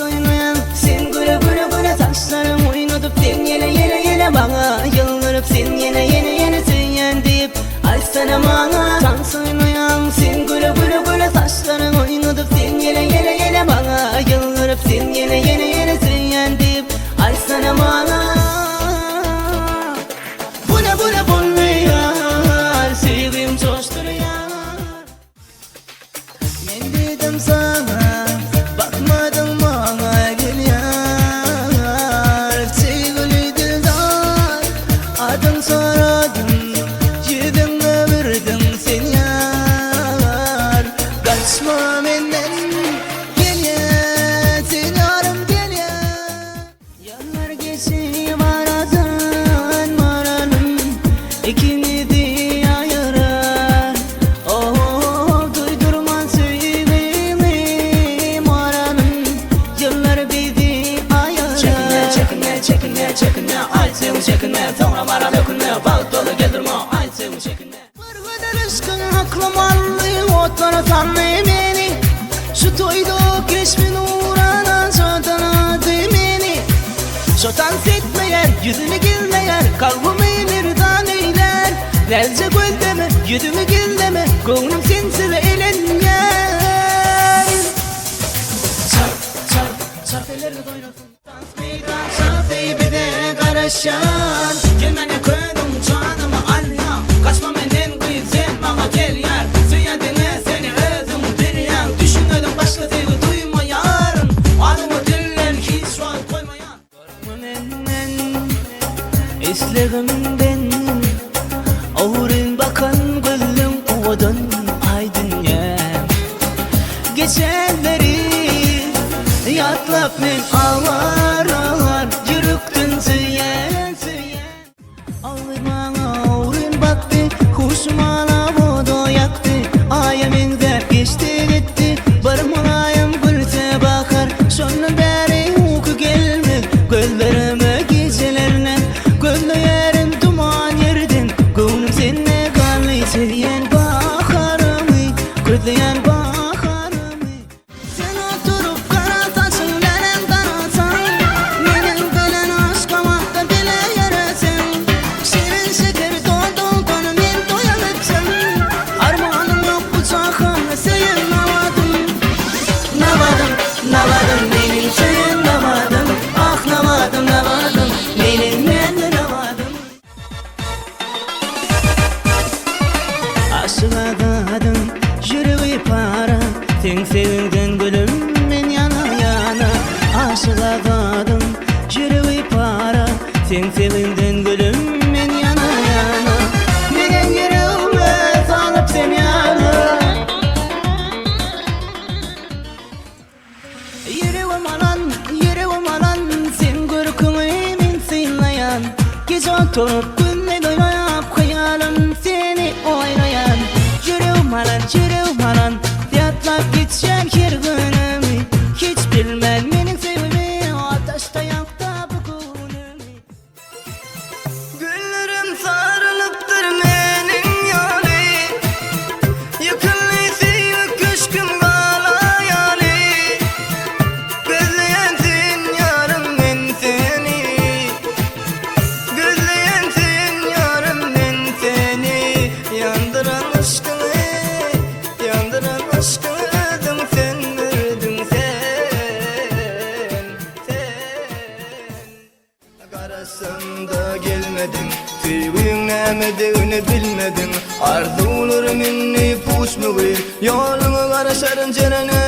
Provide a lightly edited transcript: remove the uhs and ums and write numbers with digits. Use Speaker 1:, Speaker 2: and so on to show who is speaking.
Speaker 1: oynayan sen güle güle güle taşlarım oynatıp sen yine yine yine bana yıldırıp sen yine yine yine söyleyen deyip ay sana bana dans oynayan sen güle güle güle taşlarım oynatıp sen yine yine yine bana yıldırıp sen yine yine yine söyleyen deyip ay sana bana bu ne bulmuyor sevgim coşturuyor men dedim sana bakmadın bana gel yar sevgili dildar adın soradım yüzüme verdin sen yar kaçma benden gel ya sen yarım gel ya yıllar geçip aradan varalım ikimizi ayırar oh duydurma sevgilim aranın yıllar bizi ayırar çekinme ay sevim çekinme sonra bana dökünme bal dolu getirme ay sevim çekinme var kadar aşkın aklım allı otlara sanmayı beni şu toydu keşfin uğranan şotan adı beni şotan setmeyer yüzünü gülmeyer kalbimi birden eyler derce göldeme yüzümü gülme gönlüm sensiz eğlenmeyer çarp ellerini doynasın dans meydan çarp de karışan gelmene koydum canımı alya kaçma benden kıyıp sen bana gel yar söylediğine seni özüm bir yan düşünmedim başka sevgi duyma yarın adımı diller hiç şu an koymayan İslerimden ağırın bakan gülüm ovadan aydın ya geçenleri yatlap men ağlar ağlar yürüktün süyen ağırın baktı huşuma lavoda yaktı ayımın zep geçti gitti barmalayım gülse bakar şunun beri uyku gelmez gözlerime gecelerine gözlerim duman yerden gönlüm seninle kalmayı sevyen bakarımı gözleyen bakarımı sen oturup kara saçın benim kanatsan benim gelen aşkıma da bile yarasın şirin şeker doldun konu men doyamıpsın armağanım yok bu çakımla seyin navadım benim seyin navadım ah navadım benim ben de navadım aşık adam yüreği para sen sevilgen gülüm men yana yana aşık adam yüreği para sen sevilgen gülüm men yana yana menen yüreğime salıp sen yana yüreğim alan sen görkümü men sıylayan gece oturup günle doymayıp hayalim seni oynayan yüreğim alan yatlap geçen her günümü hiç bilmem menin sevimi ateşte yakta bu günümü güllerim sarılıptır menin yali yıkıllıysa köşküm galayali gözleyensin yarım ben seni gözleyensin yarım ben seni yandıran aşkını sen verdin sen karasın da gelmedin sevgin nemediğini bilmedin arzularım inni puşmuğu yolunu karışarın cerene